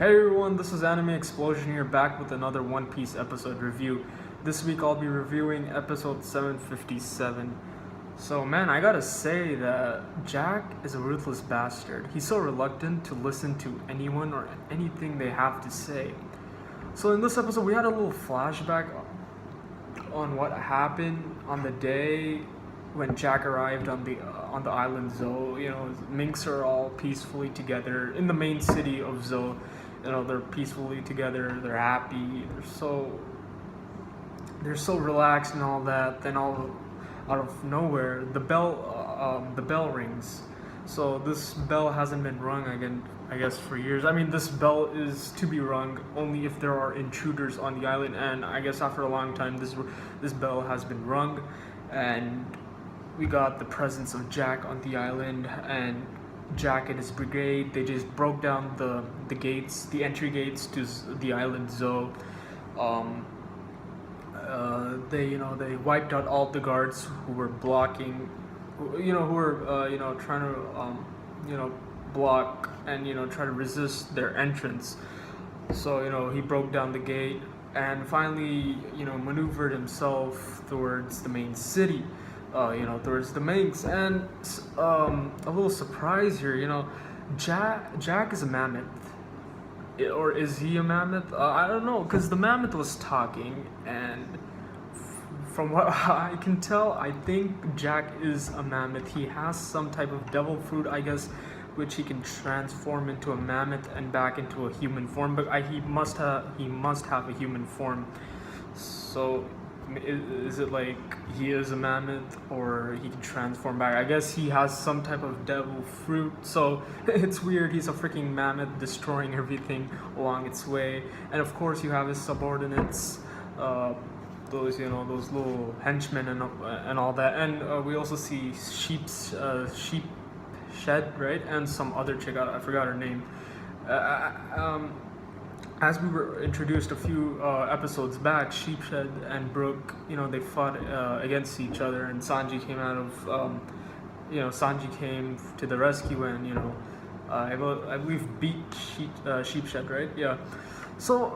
Hey everyone, this is Anime Explosion here, back with another One Piece episode review. This week I'll be reviewing episode 757. So man, I gotta say that Jack is a ruthless bastard. He's so reluctant to listen to anyone or anything they have to say. So in this episode we had a little flashback on what happened on the day when Jack arrived on the island Zo. You know, minks are all peacefully together in the main city of Zo. You know, they're peacefully together, they're happy, they're so relaxed and all that. Then all out of nowhere, the bell rings. So this bell hasn't been rung again, I guess, for years. I mean, this bell is to be rung only if there are intruders on the island, and I guess after a long time this bell has been rung, and we got the presence of Jack on the island, and Jack and his brigade, they just broke down the gates, the entry gates to the island Zo. They wiped out all the guards who were blocking, who were trying to block and try to resist their entrance. So he broke down the gate and finally maneuvered himself towards the main city. Towards the minks, and a little surprise here. Jack is a mammoth, or is he a mammoth? I don't know, because the mammoth was talking, and from what I can tell, I think Jack is a mammoth. He has some type of devil fruit, I guess, which he can transform into a mammoth and back into a human form. But he must have a human form. So is it like he is a mammoth, or he can transform back? I guess he has some type of devil fruit, so it's weird. He's a freaking mammoth destroying everything along its way. And of course you have his subordinates, those little henchmen and all that. And we also see sheep shed, right? And some other chick, I forgot her name. As we were introduced a few episodes back, Sheepshed and Brook, they fought against each other, and Sanji came out of, Sanji came to the rescue and, I believe beat Sheepshed, right? Yeah. So,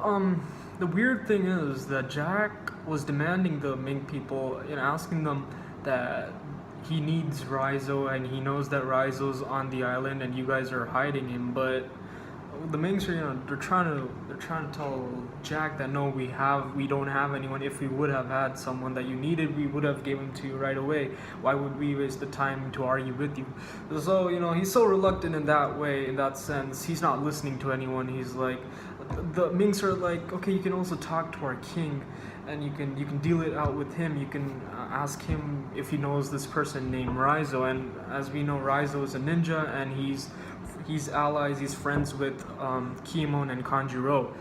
the weird thing is that Jack was demanding the Mink people, asking them that he needs Raizo, and he knows that Raizo's on the island and you guys are hiding him, but the minks are, they're trying to tell Jack that no, we don't have anyone. If we would have had someone that you needed, we would have given to you right away. Why would we waste the time to argue with you? So he's so reluctant in that way, in that sense. He's not listening to anyone. He's like, the minks are like, okay, you can also talk to our king, and you can deal it out with him. You can ask him if he knows this person named Raizo. And as we know, Raizo is a ninja, and he's allies, he's friends with Kinemon and Kanjuro.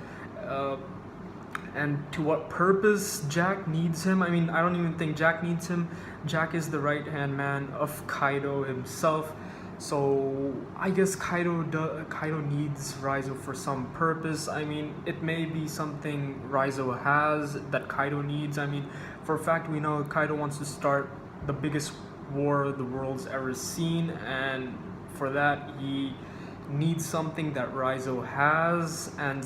And to what purpose Jack needs him? I mean, I don't even think Jack needs him. Jack is the right-hand man of Kaido himself. So I guess Kaido needs Raizo for some purpose. I mean, it may be something Raizo has that Kaido needs. I mean, for a fact, we know Kaido wants to start the biggest war the world's ever seen, and for that he needs something that Raizo has, and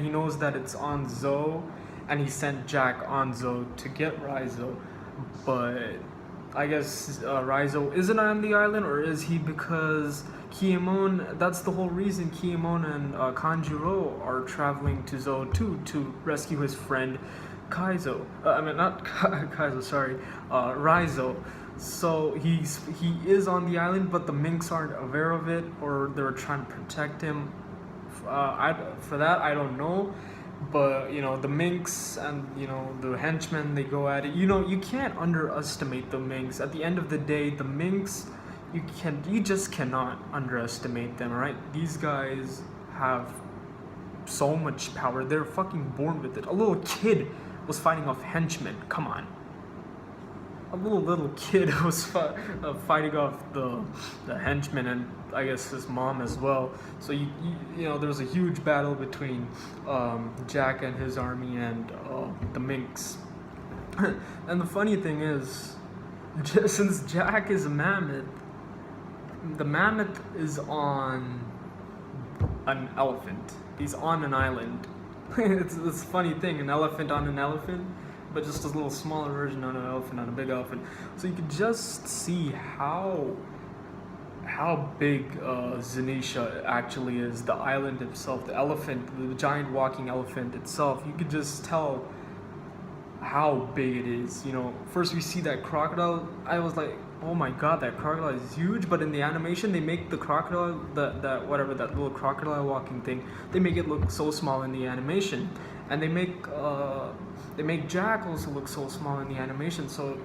he knows that it's on Zo, and he sent Jack on Zo to get Raizo. But I guess Raizo isn't on the island, or is he? Because Kinemon, that's the whole reason Kinemon and Kanjuro are traveling to Zo too, to rescue his friend Kaizo. Raizo. So he is on the island, but the minks aren't aware of it, or they're trying to protect him. For that, I don't know. But the minks and the henchmen, they go at it. You can't underestimate the minks. At the end of the day, the minks, you just cannot underestimate them, right? These guys have so much power. They're fucking born with it. A little kid was fighting off henchmen. Come on. A little kid was fighting off the henchman, and I guess his mom as well. So there was a huge battle between Jack and his army and the minks. And the funny thing is, since Jack is a mammoth, the mammoth is on an elephant. He's on an island. It's this funny thing, an elephant on an elephant, but just a little smaller version on an elephant on a big elephant. So you could just see how big Zanisha actually is. The island itself, the elephant, the giant walking elephant itself. You could just tell how big it is. You know, first we see that crocodile. I was like, oh my god, that crocodile is huge. But in the animation, they make the crocodile, that whatever, that little crocodile walking thing, they make it look so small in the animation, and they make Jack also look so small in the animation. So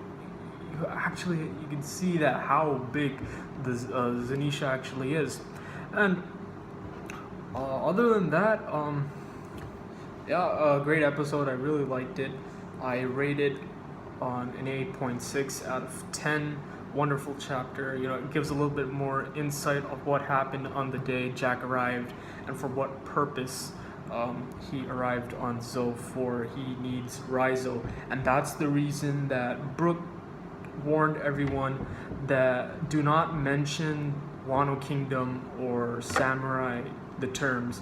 actually, you can see that how big the Zanisha actually is. And other than that, yeah, a great episode. I really liked it. I rated on an 8.6 out of 10. Wonderful chapter. You know, it gives a little bit more insight of what happened on the day Jack arrived and for what purpose he arrived on Zoe for. He needs Raizo, and that's the reason that Brook warned everyone that do not mention Wano Kingdom or Samurai, the terms,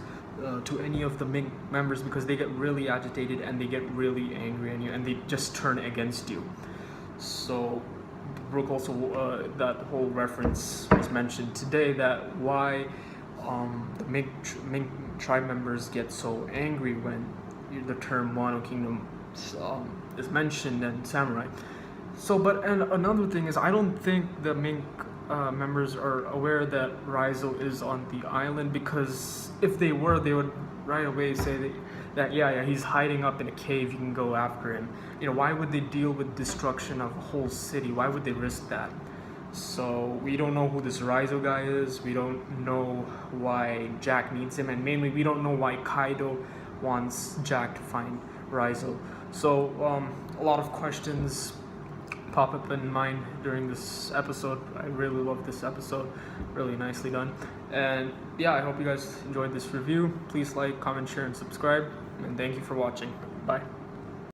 to any of the MINK members, because they get really agitated and they get really angry on you and they just turn against you. So Brook also, that whole reference was mentioned today, that why the MINK tribe members get so angry when the term Wano Kingdom is mentioned and Samurai. So, but, and another thing is, I don't think the MINK members are aware that Raizo is on the island, because if they were, they would right away say that yeah, he's hiding up in a cave, you can go after him. You know, why would they deal with destruction of a whole city? Why would they risk that? So we don't know who this Raizo guy is, we don't know why Jack needs him, and mainly we don't know why Kaido wants Jack to find Raizo. So a lot of questions pop up in mind during this episode. I really love this episode, really nicely done. And yeah, I hope you guys enjoyed this review. Please like, comment, share, and subscribe, and thank you for watching. Bye.